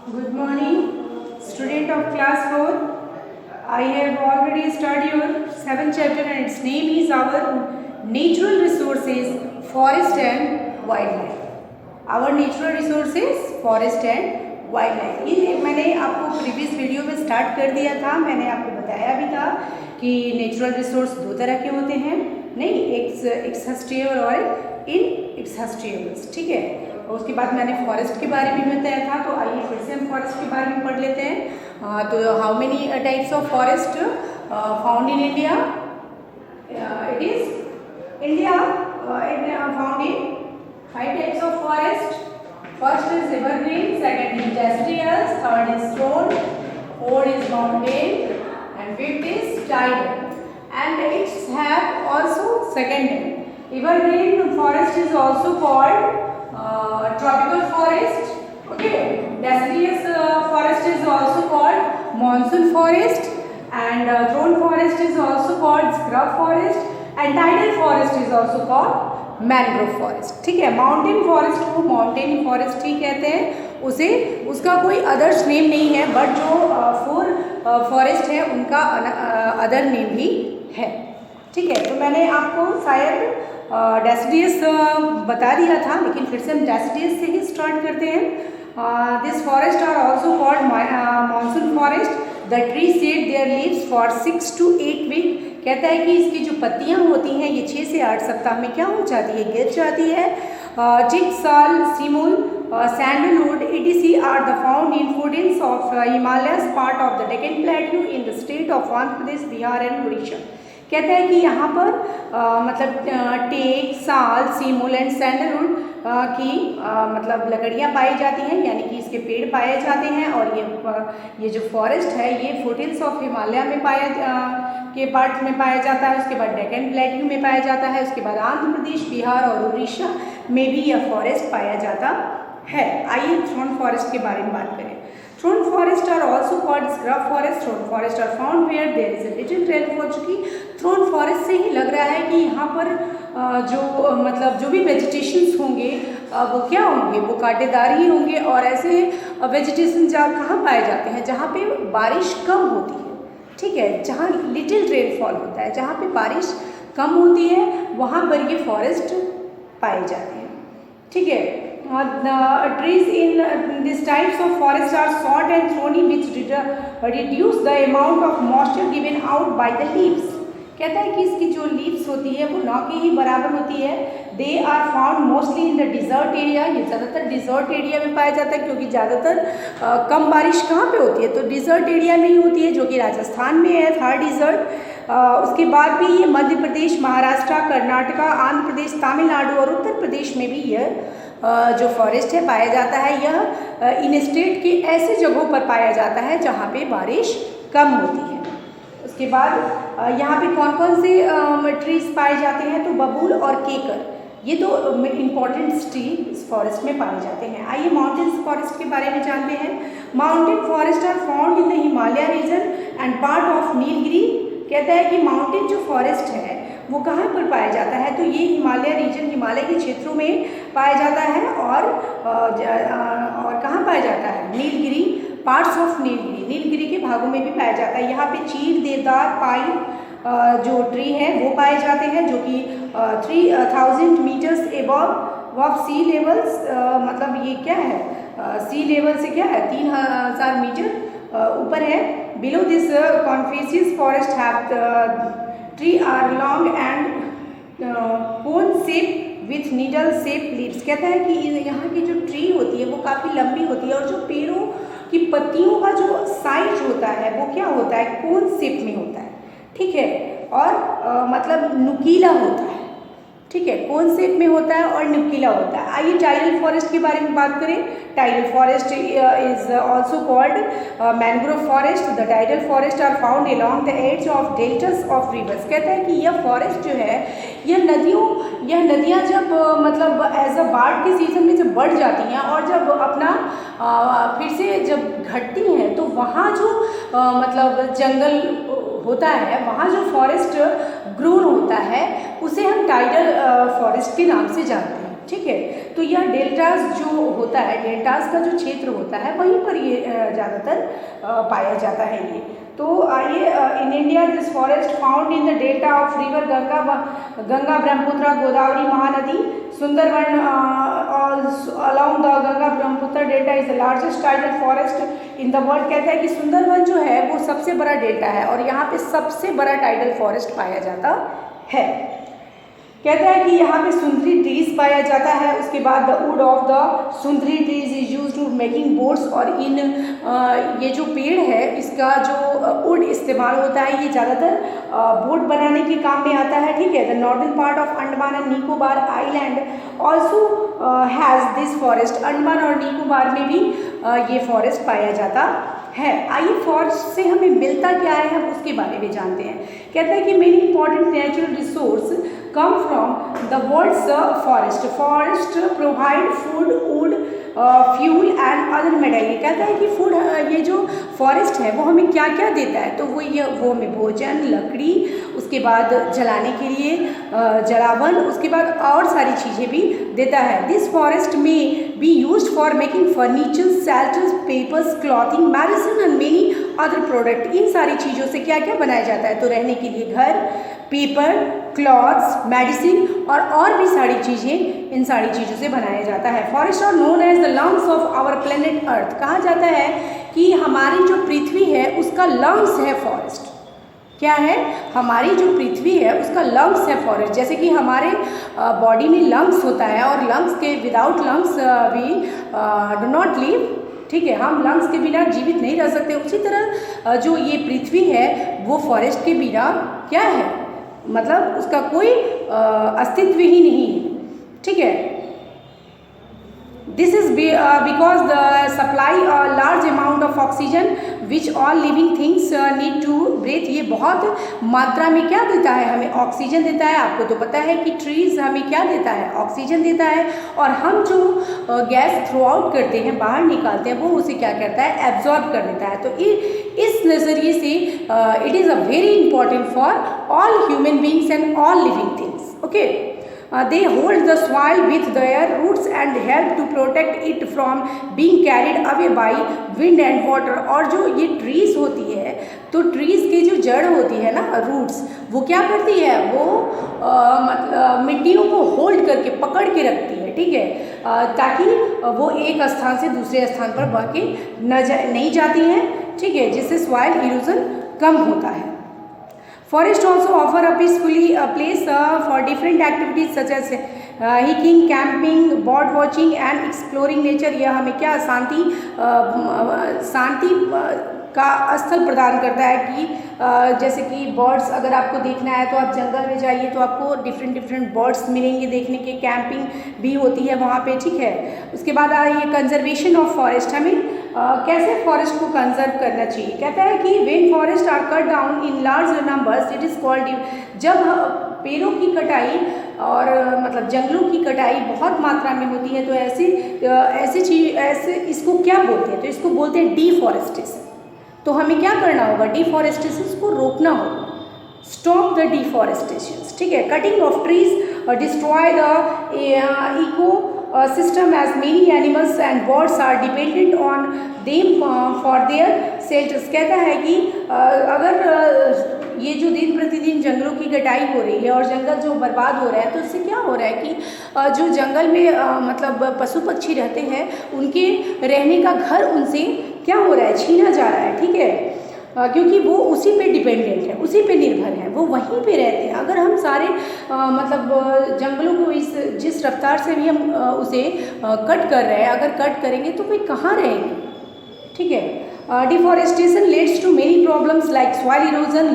Good morning, student of class 4. I have already studied your 7th chapter and its name is our natural resources, forest and wildlife. Our natural resources, forest and wildlife. ये मैंने आपको previous video में start कर दिया था. मैंने आपको बताया भी था कि नेचुरल रिसोर्स दो तरह के होते हैं, नहीं, एक्सहॉस्टिव और इनएक्सहॉस्टिव. ठीक है. और उसके बाद मैंने फॉरेस्ट के बारे में बताया था. तो आइए फिर से हम फॉरेस्ट के बारे में पढ़ लेते हैं. तो how many types of forest found in India? It is India found in 5 types of forest. First is evergreen, second is deciduous, third is stone, fourth is mountain, and fifth is tidal. And it have also second name. Evergreen forest is also called tropical forest. Okay. Deciduous forest is also called monsoon forest, and thorn forest is also called scrub forest, and tidal forest is also called mangrove forest. ठीक है. Mountain forest को mountain forest ही कहते हैं. उसे उसका कोई others name नहीं है, बट जो 4 फॉरेस्ट है उनका अदर नेम भी है. ठीक है. तो मैंने आपको शायद डेसिडियस बता दिया था, लेकिन फिर से हम डेसिडियस से ही स्टार्ट करते हैं. This forest are also called monsoon forest. The tree shed their leaves for 6 to 8 week. कहता है कि इसकी जो पत्तियां होती हैं ये 6 से 8 सप्ताह में क्या हो जाती है, गिर जाती है. चिक, sal, semul, sandalwood etc are the found in फोर्टिन्स of Himalayas part of the Deccan plateau in the state of Andhra Pradesh, Bihar and Orissa. कहता है कि यहाँ पर मतलब टेक, साल, सीमूल एंड सैंडलवुड की मतलब लकड़ियाँ पाई जाती हैं, यानी कि इसके पेड़ पाए जाते हैं. और ये जो फॉरेस्ट है ये फोर्टिन्स ऑफ हिमालय में के पार्ट में पाया जाता है. उसके बाद डेक्कन प्लेट्यू में पाया जाता है. उसके बाद आंध्र प्रदेश, बिहार और उड़ीसा में भी यह फॉरेस्ट पाया जाता है. आइए थ्रोन फॉरेस्ट के बारे में बात करें. Thorn forest are also called scrub forest. Thorn forest are found where there is a little rainfall. चूँकि थ्रोन फॉरेस्ट से ही लग रहा है कि यहाँ पर जो मतलब जो भी वेजिटेशंस होंगे वो क्या होंगे, वो कांटेदार ही होंगे. और ऐसे वेजिटेशन कहाँ पाए जाते हैं जहाँ पे बारिश कम होती है. ठीक है. जहाँ लिटिल रेनफॉल होता है, जहाँ पे बारिश कम होती है, वहाँ पर ये फॉरेस्ट पाए जाते हैं. ठीक है. Trees in this types of forest are short and thorny which reduce the amount of moisture given out by the leaves. कहता है कि इसकी जो लीव्स होती है वो ना के ही बराबर होती है. They are found mostly in the desert area. ये ज़्यादातर डिजर्ट एरिया में पाया जाता है, क्योंकि ज़्यादातर कम बारिश कहाँ पे होती है, तो डिजर्ट एरिया में ही होती है, जो कि राजस्थान में है, थार डिजर्ट. उसके बाद भी ये मध्य प्रदेश, महाराष्ट्र, कर्नाटका, आंध्र प्रदेश, तमिलनाडु और उत्तर प्रदेश में भी यह जो फॉरेस्ट है पाया जाता है. यह इन स्टेट के ऐसे जगहों पर पाया जाता है जहाँ पे बारिश कम होती है. उसके बाद यहाँ पे कौन कौन से ट्रीज पाए जाते हैं, तो बबूल और केकर, ये तो इम्पॉर्टेंट ट्री इस फॉरेस्ट में पाए जाते हैं. आइए माउंटेन फॉरेस्ट के बारे में जानते हैं. Mountain forest are found in the Himalaya region and part of Nilgiri. कहता है कि माउंटेन जो फॉरेस्ट है वो कहाँ पर पाया जाता है, तो ये हिमालय रीजन, हिमालय के क्षेत्रों में पाया जाता है. और कहाँ पाया जाता है, नीलगिरी, पार्ट्स ऑफ नीलगिरी, नीलगिरी के भागों में भी पाया जाता है. यहाँ पे चीड़, देवदार, पाइन जो ट्री है वो पाए जाते हैं, जो कि 3000 metres above of sea levels. मतलब ये क्या है, सी लेवल से क्या है 3000 मीटर ऊपर है. Below this coniferous forest have tree are long and cone shape with needle shape leaves. कहता है कि यहाँ की जो ट्री होती है वो काफ़ी लंबी होती है, और जो पेड़ों की पत्तियों का जो साइज होता है वो क्या होता है, कोन शेप में होता है. ठीक है. और मतलब नुकीला होता है. ठीक है. कोन शेप में होता है और नुकीला होता है. आइए टाइडल फॉरेस्ट के बारे में बात करें. Tidal forest is also called mangrove forest. The tidal forest are found along the edges of deltas of rivers. कहता है कि यह फॉरेस्ट जो है यह नदियाँ जब मतलब एज अ बाढ़ के सीजन में जब बढ़ जाती हैं और जब अपना फिर से जब घटती हैं, तो वहाँ जो मतलब जंगल होता है, वहाँ जो फॉरेस्ट ग्रोन होता है उसे हम टाइडल फॉरेस्ट के नाम से जानते हैं. ठीक है। तो यह डेल्टास जो होता है, डेल्टास का जो क्षेत्र होता है वहीं पर ये ज़्यादातर पाया जाता है ये। तो आइए, in India this forest found in the delta of river Ganga Brahmaputra Godavari Mahanadi Sundarban along the Ganga Brahmaputra delta is the largest tidal forest in the world. कहता है कि सुंदरवन जो है वो सबसे बड़ा डेल्टा है और यहाँ पे सबसे बड़ा टाइडल फॉरेस्ट पाया जाता है। कहता है कि यहाँ पे सुंदरी ट्रीज पाया जाता है। उसके बाद the wood of the sundari trees is use to making boats, और इन ये जो पेड़ है इसका जो वुड इस्तेमाल होता है ये ज़्यादातर बोट बनाने के काम में आता है, ठीक है। The northern part of Andaman and Nicobar island also has this forest. Andaman और निकोबार में भी ये फॉरेस्ट पाया जाता है। आइए फॉरेस्ट से हमें मिलता क्या है हम उसके बारे में जानते हैं। कहता है कि many important natural resource come from the world's forest. Forest provide food, wood, fuel and other material। कहता है कि फूड, ये जो फॉरेस्ट है वो हमें क्या क्या देता है, तो वो हमें भोजन, लकड़ी, उसके बाद जलाने के लिए जलावन, उसके बाद और सारी चीज़ें भी देता है। दिस फॉरेस्ट में be use for making furniture, shelters, papers, clothing, medicine and many other product. इन सारी चीज़ों से क्या क्या बनाया जाता है, तो रहने के लिए घर, पेपर, क्लॉथ्स, मेडिसिन और भी सारी चीज़ें इन सारी चीज़ों से बनाया जाता है। Forest are known as the lungs of our planet Earth. कहा जाता है कि हमारी जो पृथ्वी है उसका लंग्स है फॉरेस्ट। क्या है, हमारी जो पृथ्वी है उसका लंग्स है फॉरेस्ट। जैसे कि हमारे बॉडी में लंग्स होता है और लंग्स के without lungs we do not live, ठीक है, हम लंग्स के बिना जीवित नहीं रह सकते। उसी तरह जो ये पृथ्वी है वो फॉरेस्ट के बिना क्या है, मतलब उसका कोई अस्तित्व ही नहीं है, ठीक है। This is because the supply large amount of oxygen which all living things need to breathe. ये बहुत मात्रा में क्या देता है, हमें ऑक्सीजन देता है। आपको तो पता है कि ट्रीज हमें क्या देता है, ऑक्सीजन देता है, और हम जो गैस थ्रो आउट करते हैं, बाहर निकालते हैं, वो उसे क्या करता है, एब्जॉर्ब कर देता है। तो इस नज़रिए से it is a very important for all human beings and all living things, okay. They hold the soil with their roots and help to protect it from being carried away by wind and water। और जो ये trees होती है, तो trees के जो जड़ होती है ना, रूट्स, वो क्या करती है, वो मतलब मिट्टियों को होल्ड करके पकड़ के रखती है, ठीक है, ताकि वो एक स्थान से दूसरे स्थान पर बह के नहीं जाती हैं, ठीक है, जिससे सॉइल इरोजन कम होता है। Forest also offer a peacefully place for different activities such as hiking, camping, bird watching and exploring nature। यह हमें क्या शांति का स्थल प्रदान करता है कि जैसे कि बर्ड्स, अगर आपको देखना है तो आप जंगल में जाइए तो आपको डिफरेंट बर्ड्स मिलेंगे देखने के। कैंपिंग भी होती है वहाँ पे, ठीक है। उसके बाद आइए कंजर्वेशन ऑफ फॉरेस्ट, हमें कैसे फॉरेस्ट को कंजर्व करना चाहिए। कहता है कि when forest are cut down in large numbers it is called, जब पेड़ों की कटाई और मतलब जंगलों की कटाई बहुत मात्रा में होती है तो ऐसे इसको क्या बोलते हैं, तो इसको बोलते हैं डिफॉरेस्टेशन। तो हमें क्या करना होगा, डिफॉरेस्टेशन को रोकना होगा, स्टॉप द डिफॉरेस्टेशन, ठीक है। Cutting of trees destroy the eco system as many animals and birds are dependent on them for their shelters। कहता है कि अगर ये जो दिन प्रतिदिन जंगलों की कटाई हो रही है और जंगल जो बर्बाद हो रहा है, तो इससे क्या हो रहा है कि जो जंगल में मतलब पशु पक्षी रहते हैं उनके रहने का घर उनसे क्या हो रहा है, छीना जा रहा है, ठीक है, क्योंकि वो उसी पे डिपेंडेंट है, उसी पे निर्भर है, वो वहीं पे रहते हैं। अगर हम सारे मतलब जंगलों को जिस रफ्तार से भी हम उसे कट कर रहे हैं, अगर कट करेंगे तो वे कहाँ रहेंगे, ठीक है। Deforestation leads to many problems like soil erosion,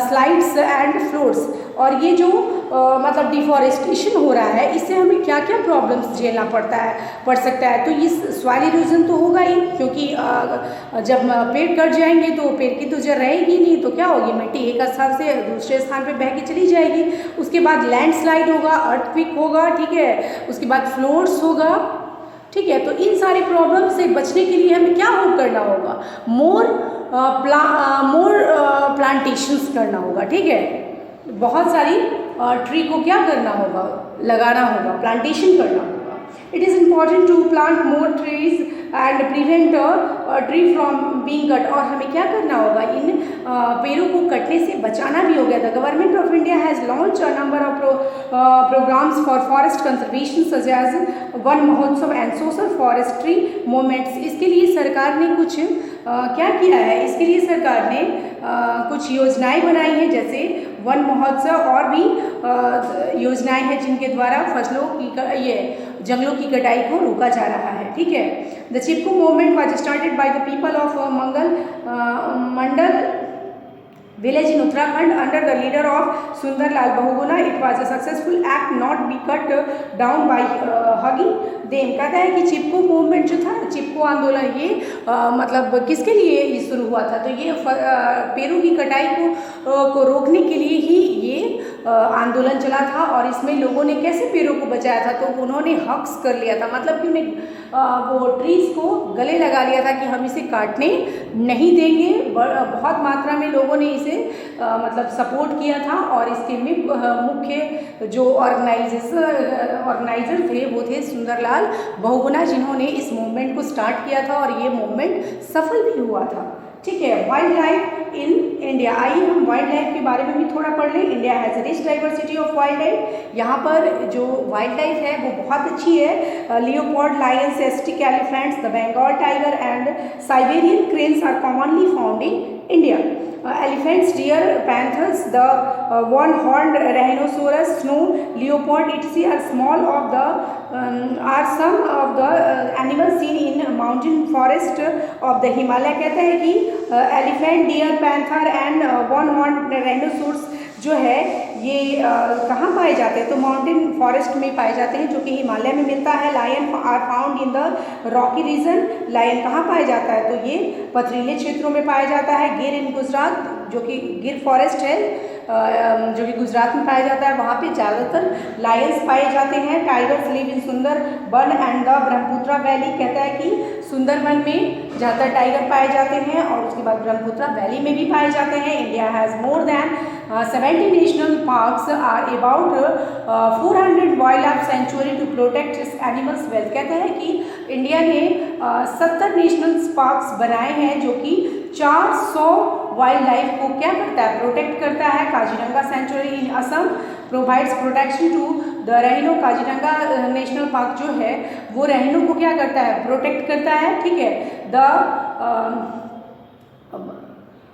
slides and floods. और ये जो मतलब डिफॉरेस्टेशन हो रहा है, इससे हमें क्या क्या प्रॉब्लम्स झेलना पड़ सकता है। तो इस सॉइल इरोजन तो होगा ही, क्योंकि जब पेड़ कट जाएंगे तो पेड़ की तो जड़ रहेगी नहीं, तो क्या होगी, मिट्टी एक स्थान से दूसरे स्थान पे बह के चली जाएगी। उसके बाद लैंडस्लाइड होगा, अर्थक्वेक होगा, ठीक है, उसके बाद फ्लोड्स होगा, ठीक है। तो इन सारे प्रॉब्लम से बचने के लिए हमें क्या करना होगा, मोर प्लांटेशंस करना होगा, ठीक है, बहुत सारी ट्री को क्या करना होगा, लगाना होगा, प्लांटेशन करना होगा। It is important to plant more trees and prevent tree from being cut, और हमें क्या करना होगा, इन पेड़ों को कटने से बचाना भी हो गया था। Government of India has launch a number of programmes for forest conservation such as Van Mahotsav and social forestry movements. इसके लिए सरकार ने कुछ क्या किया है, इसके लिए सरकार ने कुछ योजनाएं बनाई हैं, जैसे वन महोत्सव और भी योजनाएं हैं जिनके द्वारा फसलों की ये जंगलों की कटाई को रोका जा रहा है। ठीक है। The Chipko movement was started by the people of Mandal village in Uttarakhand under the leader of Sundar Lal Bahuguna. It was a successful act not be cut down by hugging them. कहता है कि चिपको movement जो था, चिपको आंदोलन, ये मतलब किसके लिए शुरू हुआ था, तो ये पेड़ों की कटाई को रोकने के लिए ही ये आंदोलन चला था। और इसमें लोगों ने कैसे पेड़ों को बचाया था, तो उन्होंने हक्स कर लिया था, मतलब कि उन्हें वो ट्रीज को गले लगा लिया था कि हम इसे काटने नहीं देंगे। बहुत मात्रा में लोगों ने इसे मतलब सपोर्ट किया था, और इसके मुख्य जो ऑर्गेनाइजर थे वो थे सुंदरलाल बहुगुणा, जिन्होंने इस मूवमेंट को स्टार्ट किया था, और ये मूवमेंट सफल भी हुआ था। ठीक है। वाइल्ड लाइफ इन इंडिया, आइए हम वाइल्ड लाइफ के बारे में भी थोड़ा पढ़ लें। India has rich diversity of wild life. यहाँ पर जो वाइल्ड लाइफ है वो बहुत अच्छी है। Leopard, lions, Asiatic elephants, the Bengal tiger and Siberian cranes are commonly found in India. Elephants, deer, panthers, the one-horned rhinoceros, snow leopard, etc. are some of the animals seen in mountain forest of the Himalaya। कहते हैं कि elephant, deer, panther and one-horned rhinoceros जो है ये कहाँ पाए जाते हैं, तो माउंटेन फॉरेस्ट में पाए जाते हैं, जो कि हिमालय में मिलता है। Lion are found in the rocky region. Lion कहाँ पाया जाता है, तो ये पथरीले क्षेत्रों में पाया जाता है। गिर इन गुजरात, जो कि गिर फॉरेस्ट है जो कि गुजरात में पाया जाता है, वहाँ पे ज़्यादातर लायंस पाए जाते हैं। Tigers live in Sundarban and the Brahmaputra valley. कहता है कि सुंदरबन में ज़्यादातर टाइगर पाए जाते हैं, और उसके बाद ब्रह्मपुत्रा वैली में भी पाए जाते हैं। India has more than 70 national parks are about 400 wildlife sanctuary to protect its animals wealth. कहता है कि इंडिया ने 70 नेशनल पार्क्स बनाए हैं, जो कि 400 वाइल्ड लाइफ को क्या करता है, प्रोटेक्ट करता है। Kaziranga sanctuary in Assam provides protection to the rhino. Kaziranga national park जो है वो रहीनों को क्या करता है, प्रोटेक्ट करता है। ठीक है। The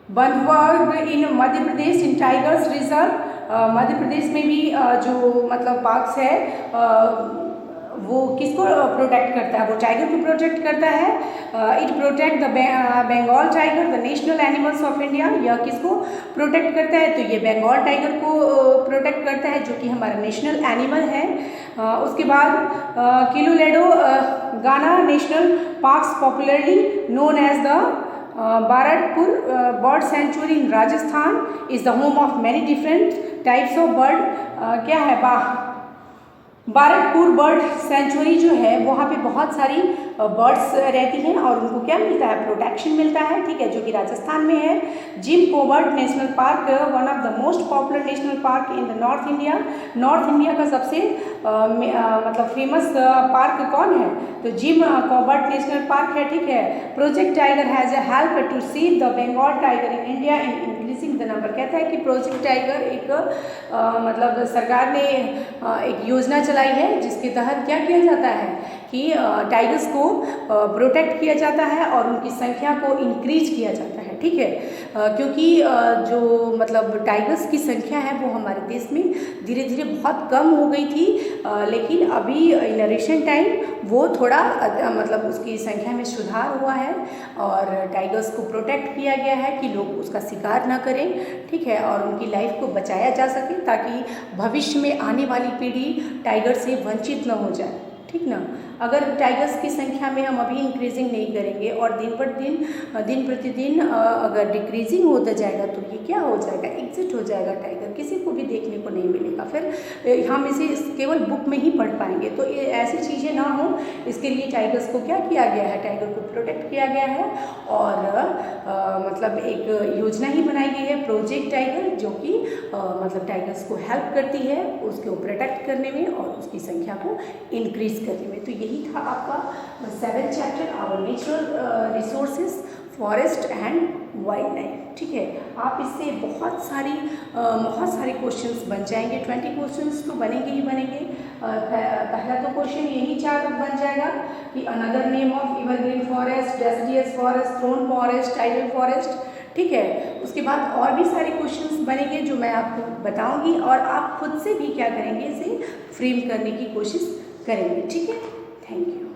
Bandhavgarh in Madhya Pradesh in tigers reserve. Madhya Pradesh में भी जो मतलब पार्क्स है वो किसको प्रोटेक्ट करता है, वो टाइगर को प्रोटेक्ट करता है। It protect the Bengal tiger, the national animals of India. यह किसको प्रोटेक्ट करता है, तो ये बंगाल टाइगर को प्रोटेक्ट करता है, जो कि हमारा नेशनल एनिमल है। उसके बाद Keoladeo Ghana national parks popularly known as the Bharatpur bird sanctuary in Rajasthan is the home of many different types of bird. क्या है, बारटपुर बर्ड सेंचुरी जो है वहाँ पे बहुत सारी बर्ड्स रहती हैं, और उनको क्या मिलता है, प्रोटेक्शन मिलता है। ठीक है, जो कि राजस्थान में है। Gym covert national park, one of the most popular national park in the north India. North India का सबसे मतलब फेमस पार्क कौन है, तो जिम कोवर्ट नेशनल पार्क है। ठीक है। Project tiger has a help to save the Bengal tiger in India in increasing the number. कहता है कि प्रोजेक्ट टाइगर एक मतलब सरकार ने एक योजना चलाई है, जिसके तहत क्या किया जाता है कि टाइगर्स को प्रोटेक्ट किया जाता है और उनकी संख्या को इंक्रीज किया जाता है। ठीक है। क्योंकि जो मतलब टाइगर्स की संख्या है वो हमारे देश में धीरे धीरे बहुत कम हो गई थी, लेकिन अभी इन रिसेंट टाइम वो थोड़ा मतलब उसकी संख्या में सुधार हुआ है, और टाइगर्स को प्रोटेक्ट किया गया है कि लोग उसका शिकार ना करें। ठीक है। और उनकी लाइफ को बचाया जा सके, ताकि भविष्य में आने वाली पीढ़ी टाइगर से वंचित न हो जाए। ठीक ना। अगर टाइगर्स की संख्या में हम अभी इंक्रीजिंग नहीं करेंगे और दिन प्रतिदिन अगर डिक्रीजिंग होता जाएगा तो ये क्या हो जाएगा, एग्जिट हो जाएगा टाइगर, किसी को भी देखने को नहीं मिलेगा, फिर हम इसे केवल बुक में ही पढ़ पाएंगे। तो ये ऐसी चीज़ें ना हो, इसके लिए टाइगर्स को क्या किया गया है, टाइगर को प्रोटेक्ट किया गया है और मतलब एक योजना ही बनाई गई है प्रोजेक्ट टाइगर, जो कि मतलब टाइगर्स को हेल्प करती है उसको प्रोटेक्ट करने में और उसकी संख्या को इंक्रीज करने में। तो यही था आपका 7th chapter, our natural resources, forest and wildlife. ठीक है, आप इससे बहुत सारे क्वेश्चंस बन जाएंगे, 20 क्वेश्चंस तो बनेंगे ही बनेंगे। पहला तो क्वेश्चन यही 4 बन जाएगा कि another name of evergreen forest, deciduous forest, thorn forest, tidal forest. ठीक है, उसके बाद और भी सारे क्वेश्चंस बनेंगे जो मैं आपको बताऊंगी और आप खुद से भी क्या करेंगे, इसे फ्रेम करने की कोशिश करेंगे। ठीक है, थैंक यू।